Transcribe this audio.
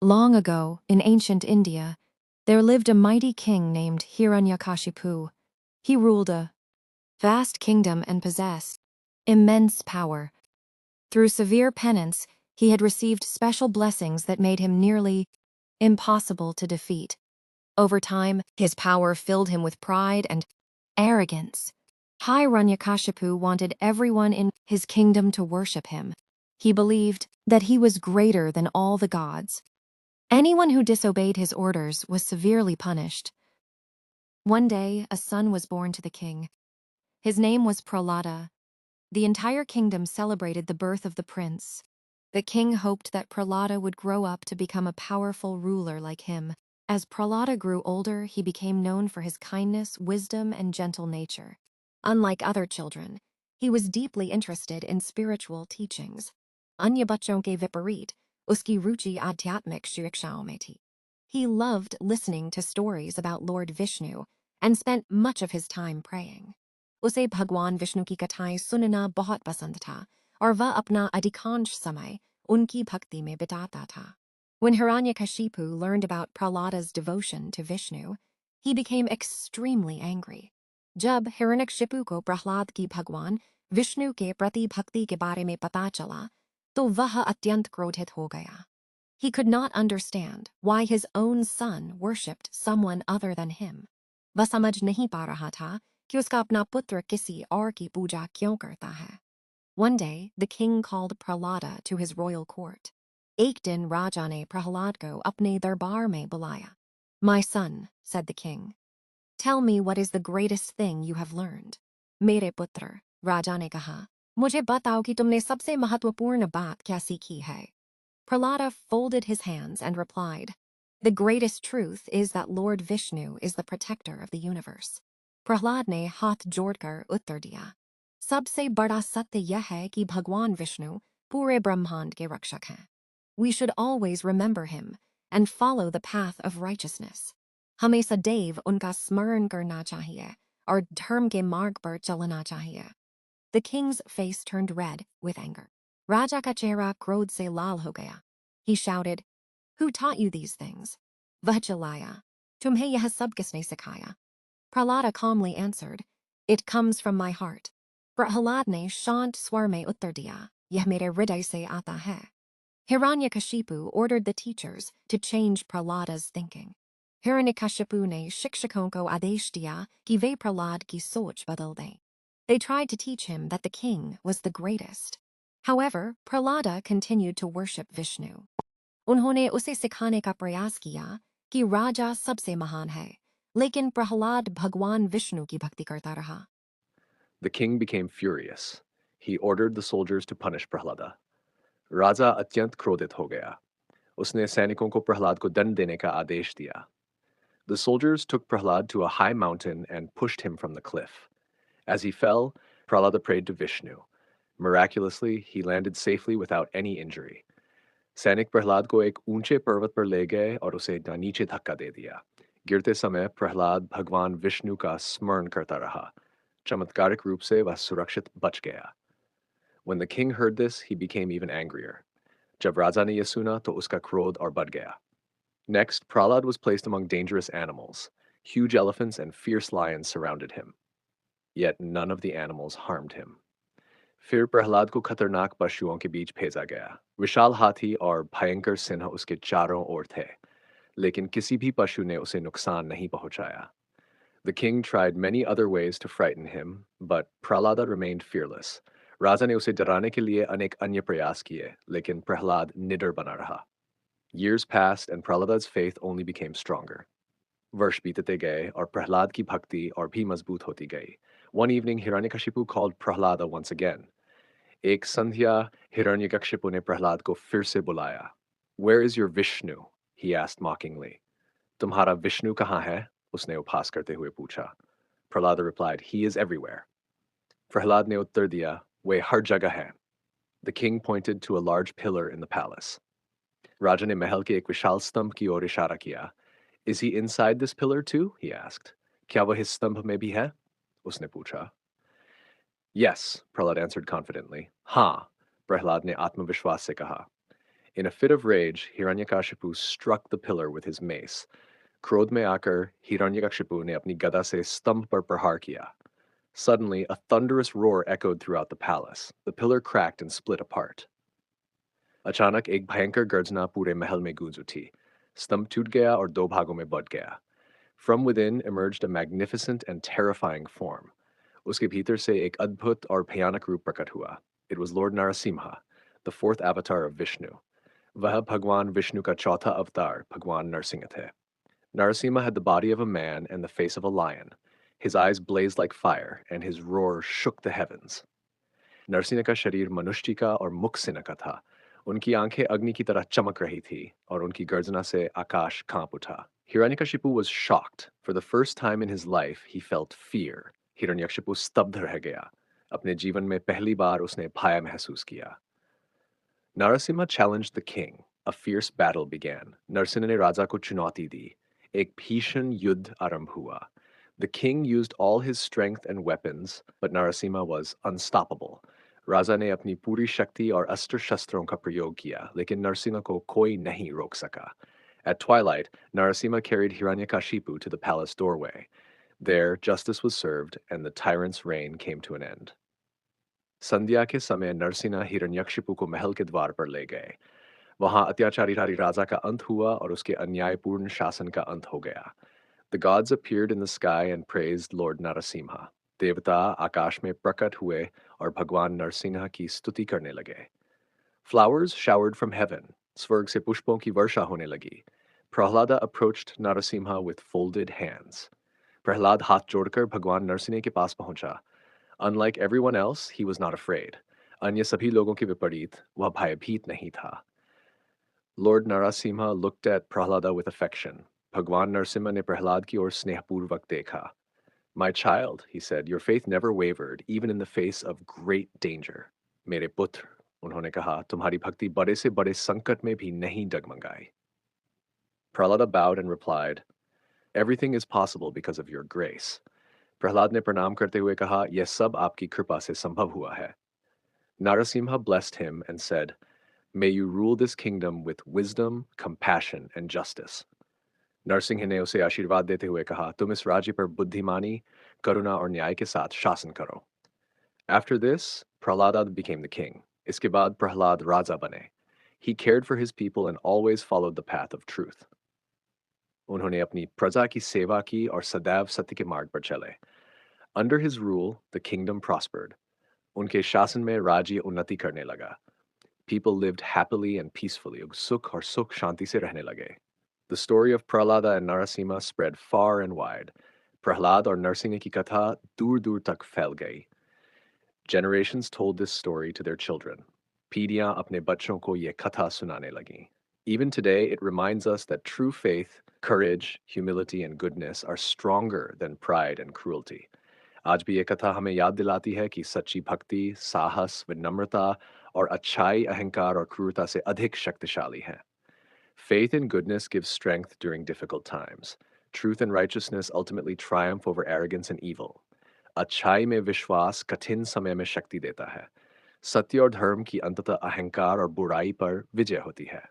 Long ago, in ancient India, there lived a mighty king named Hiranyakashipu. He ruled a vast kingdom and possessed immense power. Through severe penance, he had received special blessings that made him nearly impossible to defeat. Over time, his power filled him with pride and arrogance. Hiranyakashipu wanted everyone in his kingdom to worship him. He believed that he was greater than all the gods. Anyone who disobeyed his orders was severely punished. One day, a son was born to the king. His name was Prahlada. The entire kingdom celebrated the birth of the prince. The king hoped that Prahlada would grow up to become a powerful ruler like him. As Prahlada grew older, he became known for his kindness, wisdom, and gentle nature. Unlike other children, he was deeply interested in spiritual teachings. Anya bachon ke viparit, uski ruchi adhyatmik shirikshaometi. He loved listening to stories about Lord Vishnu and spent much of his time praying. उसे भगवान विष्णु की कथाएं सुनना बहुत पसंद था और वह अपना अधिकांश समय उनकी भक्ति में बिताता था. When Hiranyakashipu learned about Prahlada's devotion to Vishnu, he became extremely angry. जब हिरण्यकशिपु को प्रहलाद की भगवान विष्णु के प्रति भक्ति के बारे में पता चला, तो वह अत्यंत क्रोधित हो गया. He could not understand why his own son worshipped someone other than him. वह समझ नहीं पा रहा था कि उसका अपना पुत्र किसी और की पूजा क्यों करता है. One day, the king called Prahlada to his royal court. एक दिन राजा ने प्रहलाद को अपने दरबार में बुलाया. My son, said the king, tell me what is the greatest thing you have learned. मेरे पुत्र, राजा ने कहा, मुझे बताओ कि तुमने सबसे महत्वपूर्ण बात क्या सीखी है. Prahlada folded his hands and replied, the greatest truth is that Lord Vishnu is the protector of the universe. Prahlad ने हाथ जोड़कर उत्तर दिया, सबसे बड़ा सत्य यह है कि भगवान विष्णु पूरे ब्रह्मांड के रक्षक हैं. We should always remember him and follow the path of righteousness. हमें सदैव उनका स्मरण करना चाहिए और धर्म के मार्ग पर चलना चाहिए. The king's face turned red with anger. Raja का चेहरा क्रोध से लाल हो गया. He shouted, who taught you these things? वह चिल्लाया, तुम्हें यह सब किसने सिखाया? Prahlada calmly answered, it comes from my heart. Prahlad ने शांत स्वर में उत्तर दिया, यह मेरे हृदय से आता है. Hiranyakashipu ordered the teachers to change Prahlada's thinking. Hiranyakashipu ने शिक्षकों को आदेश दिया कि वे प्रहलाद की सोच बदल दें. They tried to teach him that the king was the greatest. However, Prahlada continued to worship Vishnu. उन्होंने उसे सिखाने का प्रयास किया कि राजा सबसे महान है, लेकिन प्रहलाद भगवान विष्णु की भक्ति करता रहा. The king became furious. He ordered the soldiers to punish Prahlada. राजा अत्यंत क्रोधित हो गया. उसने सैनिकों को प्रहलाद को दंड देने का आदेश दिया. The soldiers took Prahlad to a high mountain and pushed him from the cliff. As he fell, Prahlada prayed to Vishnu. Miraculously, he landed safely without any injury. सैनिक प्रहलाद को एक ऊंचे पर्वत पर ले गए और उसे नीचे धक्का दे दिया. गिरते समय प्रहलाद भगवान विष्णु का स्मरण करता रहा. चमत्कारिक रूप से वह सुरक्षित बच गया. When the king heard this, he became even angrier. जब राजा ने यह सुना तो उसका क्रोध और बढ़ गया. Next, Prahlad was placed among dangerous animals. Huge elephants and fierce lions surrounded him. Yet none of the animals harmed him. फिर प्रहलाद को खतरनाक पशुओं के बीच भेजा गया. विशाल हाथी और भयंकर सिंह उसके चारों ओर थे, लेकिन किसी भी पशु ने उसे नुकसान नहीं पहुंचाया. The king tried many other ways to frighten him, but Prahlada remained fearless. राजा ने उसे डराने के लिए अनेक अन्य प्रयास किए, लेकिन प्रहलाद निडर बना रहा. Years passed and Prahlada's faith only became stronger. वर्ष बीतते गए और प्रहलाद की भक्ति और भी मजबूत होती गई. One evening, Hiranyakashipu called Prahlada once again. एक संध्या हिरण्यकशिपु ने प्रहलाद को फिर से बुलाया. Where is your Vishnu? He asked mockingly. तुम्हारा विष्णु कहाँ है? उसने उपहास करते हुए पूछा. Prahlada replied, he is everywhere. Prahlad ने उत्तर दिया, वे हर जगह हैं. The king pointed to a large pillar in the palace. राजा ने महल के एक विशाल स्तंभ की ओर इशारा किया. Is he inside this pillar too? He asked. क्या वह इस स्तंभ में भी है? उसने पूछा. Yes, Prahlad answered confidently. हाँ, प्रहलाद ने आत्मविश्वास से कहा. In a fit of rage, Hiranyakashipu struck the pillar with his mace. क्रोध में आकर हिरण्यकशिपु ने अपनी गदा से स्तंभ पर प्रहार किया. Suddenly, a thunderous roar echoed throughout the palace. The pillar cracked and split apart. अचानक एक भयंकर गर्जना पूरे महल में गूंज उठी. स्तंभ टूट गया और दो भागों में बंट गया. From within emerged a magnificent and terrifying form. उसके भीतर से एक अद्भुत और भयानक रूप प्रकट हुआ. It was Lord Narasimha, the fourth avatar of Vishnu. वह भगवान विष्णु का चौथा अवतार भगवान नरसिंह थे. Narasimha had the body of a man and the face of a lion. His eyes blazed like fire, and his roar shook the heavens. Narasimha का शरीर मनुष्य का और मुख सिंह का था. उनकी आंखें अग्नि की तरह चमक रही थी और उनकी गर्जना से आकाश कांप उठा. Hiranyakashipu was shocked. For the first time in his life, he felt fear. Hiranyakashipu स्तब्ध रह गया. अपने जीवन में पहली बार उसने भय महसूस किया. Narasimha challenged the king. A fierce battle began. Narasimha ने राजा को चुनौती दी. एक भीषण युद्ध आरंभ हुआ. The king used all his strength and weapons, but Narasimha was unstoppable. राजा ने अपनी पूरी शक्ति और अस्त्र शस्त्रों का प्रयोग किया, लेकिन नरसिंह को कोई नहीं रोक सका. At twilight, Narasimha carried Hiranyakashipu to the palace doorway. There, justice was served, and the tyrant's reign came to an end. संध्या के समय नरसिंह हिरण्यकशिपु को महल के द्वार पर ले गए. वहां अत्याचारी राजा का अंत हुआ और उसके अन्यायपूर्ण शासन का अंत हो गया. The gods appeared in the sky and praised Lord Narasimha. देवता आकाश में प्रकट हुए और भगवान नरसिंह की स्तुति करने लगे. Flowers showered from heaven. स्वर्ग से पुष्पों की वर्षा होने लगी. Prahlada approached Narasimha with folded hands. Prahlad हाथ जोड़कर भगवान नरसिंह के पास पहुंचा. Unlike everyone else, he was not afraid. अन्य सभी लोगों के विपरीत वह भयभीत नहीं था. Lord Narasimha looked at Prahlada with affection. Bhagwan Narasimha ने प्रहलाद की ओर स्नेहपूर्वक देखा. My child, he said, your faith never wavered, even in the face of great danger. मेरे पुत्र, उन्होंने कहा, तुम्हारी भक्ति बड़े से बड़े संकट में भी नहीं डगमगाई. Prahlada bowed and replied, Everything is possible because of your grace. Prahlad ने प्रणाम करते हुए कहा, यह सब आपकी कृपा से संभव हुआ है. Narasimha blessed him and said, May you rule this kingdom with wisdom, compassion, and justice. Narasimha ने उसे आशीर्वाद देते हुए कहा, तुम इस राज्य पर बुद्धिमानी, करुणा और न्याय के साथ शासन करो. After this, Prahlada became the king. इसके बाद प्रहलाद राजा बने. He cared for his people and always followed the path of truth. उन्होंने अपनी प्रजा की सेवा की और सदैव सत्य के मार्ग पर चले. Under his rule, the kingdom prospered. उनके शासन में राज्य उन्नति करने लगा. People lived happily and peacefully. सुख और सुख शांति से रहने लगे. The story of Prahlada and Narasimha spread far and wide. Prahlad और नरसिंह की कथा दूर दूर तक फैल गई. Generations told this story to their children. पीढ़ियां अपने बच्चों को ये कथा सुनाने लगीं. Even today, it reminds us that true faith, courage, humility, and goodness are stronger than pride and cruelty. आज भी ये कथा हमें याद दिलाती है कि सच्ची भक्ति, साहस, विनम्रता और अच्छाई अहंकार और क्रूरता से अधिक शक्तिशाली है. Faith and goodness give strength during difficult times. Truth and righteousness ultimately triumph over arrogance and evil. अच्छाई में विश्वास कठिन समय में शक्ति देता है. सत्य और धर्म की अंततः अहंकार और बुराई पर विजय होती है.